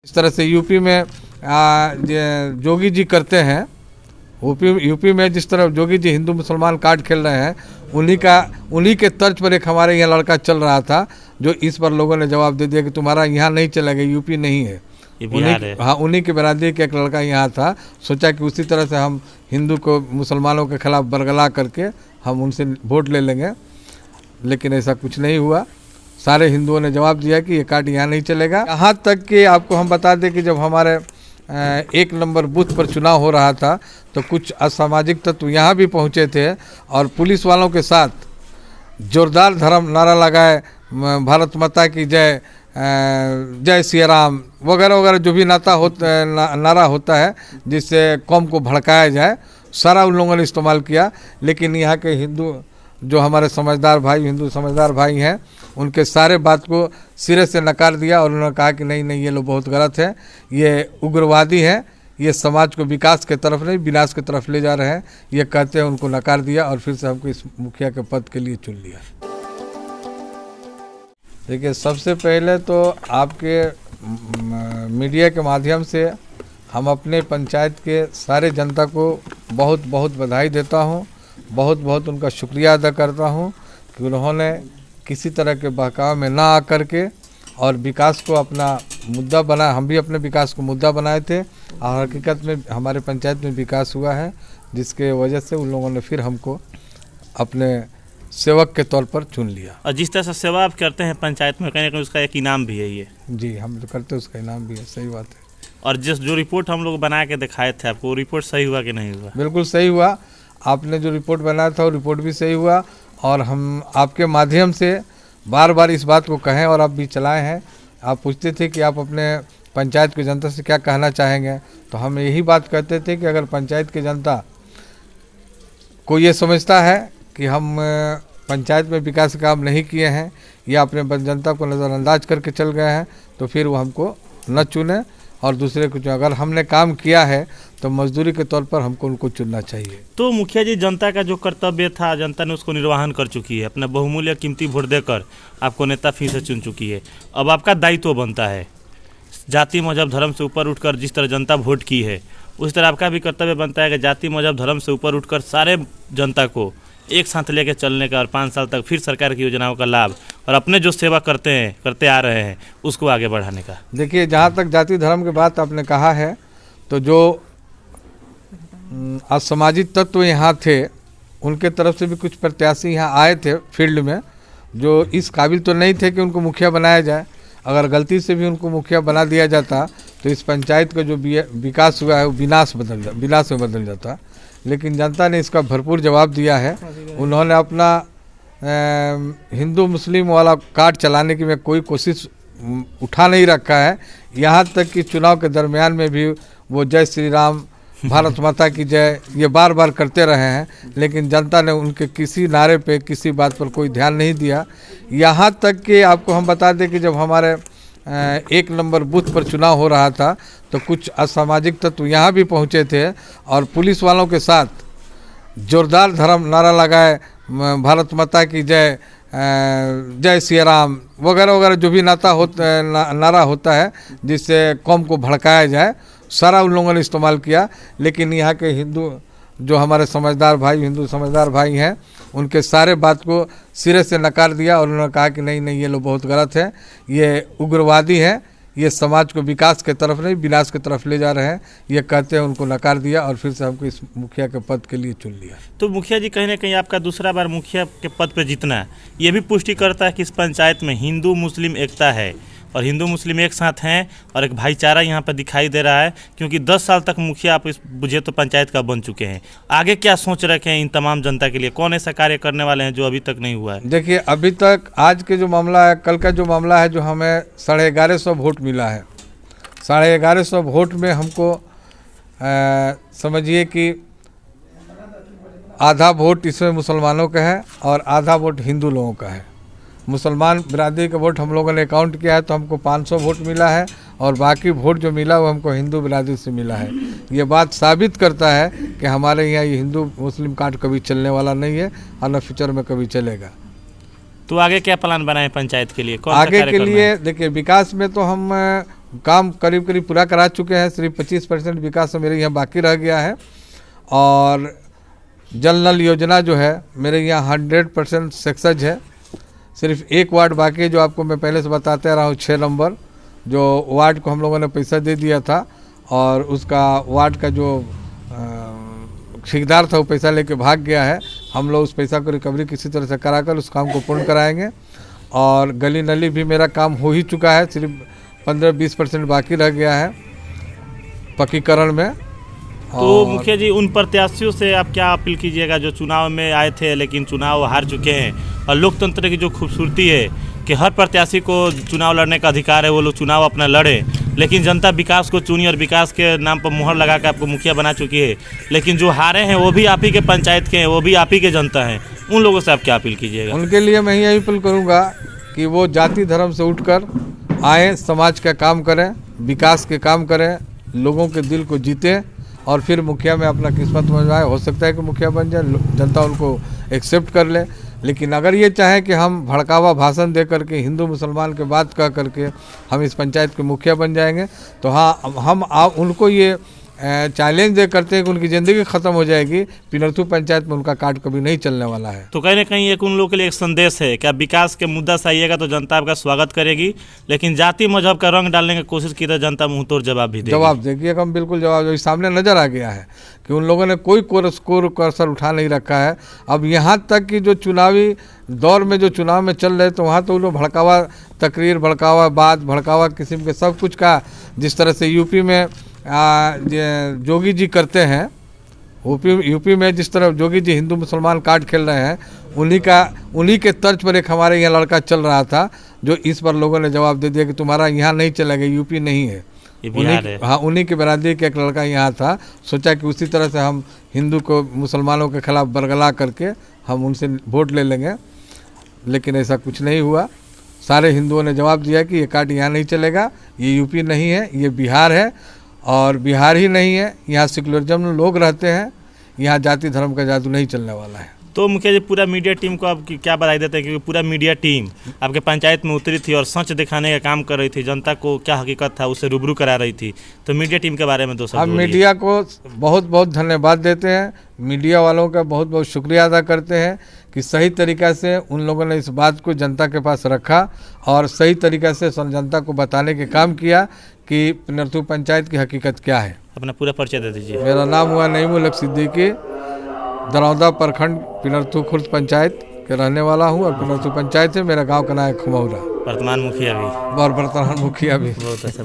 इस तरह से यूपी में जोगी जी करते हैं। यूपी में जिस तरह जोगी जी हिंदू मुसलमान कार्ड खेल रहे हैं, उन्हीं के तर्ज पर एक हमारे यहाँ लड़का चल रहा था, जो इस पर लोगों ने जवाब दे दिया कि तुम्हारा यहाँ नहीं चलेगा, यूपी नहीं है, उन्हीं के बिरादरी के एक लड़का यहाँ था। सोचा कि उसी तरह से हम हिंदू को मुसलमानों के खिलाफ बरगला करके हम उनसे वोट ले लेंगे, लेकिन ऐसा कुछ नहीं हुआ। सारे हिंदुओं ने जवाब दिया कि ये कार्ड यहाँ नहीं चलेगा। यहाँ तक कि आपको हम बता दें कि जब हमारे 1 नंबर बूथ पर चुनाव हो रहा था तो कुछ असामाजिक तत्व यहाँ भी पहुँचे थे और पुलिस वालों के साथ जोरदार धर्म नारा लगाए, भारत माता की जय, जय सिया राम वगैरह वगैरह जो भी नारा होता है जिससे कौम को भड़काया जाए, सारा उन लोगों ने इस्तेमाल किया। लेकिन यहाँ के हिंदू जो हमारे समझदार भाई, हिंदू समझदार भाई हैं, उनके सारे बात को सिरे से नकार दिया और उन्होंने कहा कि नहीं ये लोग बहुत गलत है, ये उग्रवादी हैं, ये समाज को विकास के तरफ नहीं विनाश की तरफ ले जा रहे हैं, ये कहते हैं। उनको नकार दिया और फिर से हमको इस मुखिया के पद के लिए चुन लिया। देखिए, सबसे पहले तो आपके मीडिया के माध्यम से हम अपने पंचायत के सारे जनता को बहुत बहुत बधाई देता हूँ, बहुत बहुत उनका शुक्रिया अदा करता हूँ कि उन्होंने किसी तरह के बहकाव में ना आकर के और विकास को अपना मुद्दा बनाया। हम भी अपने विकास को मुद्दा बनाए थे और हकीकत में हमारे पंचायत में विकास हुआ है, जिसके वजह से उन लोगों ने फिर हमको अपने सेवक के तौर पर चुन लिया। और जिस तरह से सेवा आप करते हैं पंचायत में, कहीं ना कहीं उसका एक इनाम भी है ये। जी, हम जो करते हैं उसका इनाम भी है, सही बात है। और जो रिपोर्ट हम लोग बना के दिखाए थे आपको, वो रिपोर्ट सही हुआ कि नहीं हुआ? बिल्कुल सही हुआ। आपने जो रिपोर्ट बनाया था वो रिपोर्ट भी सही हुआ और हम आपके माध्यम से बार बार इस बात को कहें और आप भी चलाए हैं। आप पूछते थे कि आप अपने पंचायत की जनता से क्या कहना चाहेंगे, तो हम यही बात कहते थे कि अगर पंचायत की जनता को ये समझता है कि हम पंचायत में विकास काम नहीं किए हैं या अपने जनता को नज़रअंदाज करके चल गए हैं, तो फिर वो हमको न चुने और दूसरे को जो अगर हमने काम किया है तो मजदूरी के तौर पर हमको उनको चुनना चाहिए। तो मुखिया जी, जनता का जो कर्तव्य था जनता ने उसको निर्वहन कर चुकी है, अपना बहुमूल्य कीमती वोट देकर आपको नेता फिर से चुन चुकी है। अब आपका दायित्व बनता है, जाति मजहब धर्म से ऊपर उठकर जिस तरह जनता वोट की है उस तरह आपका भी कर्तव्य बनता है कि जाति मजहब धर्म से ऊपर उठकर सारे जनता को एक साथ लेके चलने का और 5 साल तक फिर सरकार की योजनाओं का लाभ और अपने जो सेवा करते आ रहे हैं उसको आगे बढ़ाने का। देखिए, जहाँ तक जाति धर्म की बात आपने कहा है, तो जो असामाजिक तत्व यहाँ थे उनके तरफ से भी कुछ प्रत्याशी यहाँ आए थे फील्ड में, जो इस काबिल तो नहीं थे कि उनको मुखिया बनाया जाए। अगर गलती से भी उनको मुखिया बना दिया जाता तो इस पंचायत का जो विकास हुआ है वो विनाश में बदल जाता। लेकिन जनता ने इसका भरपूर जवाब दिया है। उन्होंने अपना हिंदू मुस्लिम वाला कार्ड चलाने की में कोई कोशिश उठा नहीं रखा है। यहाँ तक कि चुनाव के दरमियान में भी वो जय श्री राम, भारत माता की जय ये बार बार करते रहे हैं, लेकिन जनता ने उनके किसी नारे पे, किसी बात पर कोई ध्यान नहीं दिया। यहाँ तक कि आपको हम बता दें कि जब हमारे 1 नंबर बूथ पर चुनाव हो रहा था तो कुछ असामाजिक तत्व यहाँ भी पहुँचे थे और पुलिस वालों के साथ जोरदार धर्म नारा लगाए, भारत माता की जय, जय सिया राम वगैरह वगैरह जो भी नारा होता है जिससे कौम को भड़काया जाए, सारा उन लोगों ने इस्तेमाल किया। लेकिन यहाँ के हिंदू जो हमारे समझदार भाई, हिंदू समझदार भाई हैं, उनके सारे बात को सिरे से नकार दिया और उन्होंने कहा कि नहीं ये लोग बहुत गलत है, ये उग्रवादी हैं, ये समाज को विकास के तरफ नहीं विनाश की तरफ ले जा रहे हैं, ये कहते हैं। उनको नकार दिया और फिर से हमको इस मुखिया के पद के लिए चुन लिया। तो मुखिया जी, कहीं ना कहीं आपका दूसरा बार मुखिया के पद पर जीतना ये भी पुष्टि करता है कि इस पंचायत में हिंदू मुस्लिम एकता है और हिंदू मुस्लिम एक साथ हैं और एक भाईचारा यहाँ पर दिखाई दे रहा है, क्योंकि 10 साल तक मुखिया आप इस बुझे तो पंचायत का बन चुके हैं। आगे क्या सोच रखे हैं इन तमाम जनता के लिए? कौन ऐसा कार्य करने वाले हैं जो अभी तक नहीं हुआ है? देखिए, अभी तक आज के जो मामला है, कल का जो मामला है, जो हमें 1150 वोट मिला है, 1150 वोट में हमको समझिए कि आधा वोट इसमें मुसलमानों का है और आधा वोट हिंदू लोगों का है। मुसलमान बिरादरी का वोट हम लोगों ने काउंट किया है तो हमको 500 वोट मिला है और बाकी वोट जो मिला वो हमको हिंदू बिरादरी से मिला है। ये बात साबित करता है कि हमारे यहाँ ये हिंदू मुस्लिम कार्ड कभी चलने वाला नहीं है और न फ्यूचर में कभी चलेगा। तो आगे क्या प्लान बनाए पंचायत के लिए? कौन आगे के लिए देखिए, विकास में तो हम काम करीब करीब पूरा करा चुके हैं। सिर्फ 25% विकास मेरे यहाँ बाकी रह गया है। और जल नल योजना जो है मेरे यहाँ 100% सक्सेस है। सिर्फ एक वार्ड बाकी है, जो आपको मैं पहले से बताते रहा हूँ, 6 नंबर, जो वार्ड को हम लोगों ने पैसा दे दिया था और उसका वार्ड का जो ठेकेदार था वो पैसा लेके भाग गया है। हम लोग उस पैसा को रिकवरी किसी तरह से कराकर उस काम को पूर्ण कराएंगे। और गली नली भी मेरा काम हो ही चुका है, सिर्फ 15-20% बाकी रह गया है पक्कीकरण में। तो मुखिया जी, उन प्रत्याशियों से आप क्या अपील कीजिएगा जो चुनाव में आए थे लेकिन चुनाव हार चुके हैं? और लोकतंत्र की जो खूबसूरती है कि हर प्रत्याशी को चुनाव लड़ने का अधिकार है, वो लोग चुनाव अपना लड़े, लेकिन जनता विकास को चुनी और विकास के नाम पर मुहर लगा कर आपको मुखिया बना चुकी है। लेकिन जो हारे हैं वो भी आप ही के पंचायत के हैं, वो भी आप ही के जनता हैं। उन लोगों से आप क्या अपील कीजिएगा? उनके लिए मैं यही अपील करूँगा कि वो जाति धर्म से उठकर आए, समाज का काम करें, विकास के काम करें, लोगों के दिल को जीतें और फिर मुखिया में अपना किस्मत मंजवाए। हो सकता है कि मुखिया बन जाए, जनता उनको एक्सेप्ट कर ले। लेकिन अगर ये चाहे कि हम भड़कावा भाषण दे करके हिंदू मुसलमान के बात कह करके हम इस पंचायत के मुखिया बन जाएंगे, तो हाँ, हम उनको ये चैलेंज दे करते हैं कि उनकी ज़िंदगी ख़त्म हो जाएगी। पिनरथू पंचायत में उनका कार्ड कभी नहीं चलने वाला है। तो कहीं ना कहीं एक उन लोगों के लिए एक संदेश है कि आप विकास के मुद्दा से आइएगा तो जनता आपका स्वागत करेगी, लेकिन जाति मजहब का रंग डालने की कोशिश की तो जनता मुँह तोड़ जवाब भी देगी। जवाब देगी, हम बिल्कुल जवाब सामने नज़र आ गया है कि उन लोगों ने कोई कसर उठा नहीं रखा है। अब यहाँ तक कि जो चुनावी दौर में जो चुनाव में चल रहे तो वहाँ तो लोग भड़कावा तकरीर, भड़कावा बात, भड़कावा किस्म के सब कुछ का, जिस तरह से यूपी में जोगी जी करते हैं, यूपी में जिस तरह जोगी जी हिंदू मुसलमान कार्ड खेल रहे हैं, उन्हीं के तर्ज पर एक हमारे यहाँ लड़का चल रहा था, जो इस पर लोगों ने जवाब दे दिया कि तुम्हारा यहाँ नहीं चलेगा, यूपी नहीं है, ये बिहार है। हाँ, उन्हीं के बरादरी का एक लड़का यहाँ था। सोचा कि उसी तरह से हम हिंदू को मुसलमानों के खिलाफ बरगला करके हम उनसे वोट ले लेंगे, लेकिन ऐसा कुछ नहीं हुआ। सारे हिंदुओं ने जवाब दिया कि ये कार्ड यहाँ नहीं चलेगा, ये यूपी नहीं है, ये बिहार है। और बिहार ही नहीं है, यहाँ सेकुलरिज्म में लोग रहते हैं, यहाँ जाति धर्म का जादू नहीं चलने वाला है। तो मुखिया जी, पूरा मीडिया टीम को आप क्या बधाई देते हैं, क्योंकि पूरा मीडिया टीम आपके पंचायत में उतरी थी और सच दिखाने का काम कर रही थी, जनता को क्या हकीकत था उससे रूबरू करा रही थी। तो मीडिया टीम के बारे में दो शब्द हम मीडिया को बहुत बहुत धन्यवाद देते हैं, मीडिया वालों का बहुत बहुत शुक्रिया अदा करते हैं कि सही तरीक़ा से उन लोगों ने इस बात को जनता के पास रखा और सही तरीक़ा से जनता को बताने के काम किया कि पिनरथू पंचायत की हकीकत क्या है। अपना पूरा परिचय दे दीजिए। मेरा नाम हुआ नईमुल हक सिद्दीकी, दरौदा प्रखंड पिनरथू खुर्द पंचायत के रहने वाला हूँ और पिनरथू पंचायत है, मेरा गांव का नाम है खुमौरा। वर्तमान मुखिया भी और वर्तमान मुखिया भी। बहुत अच्छा।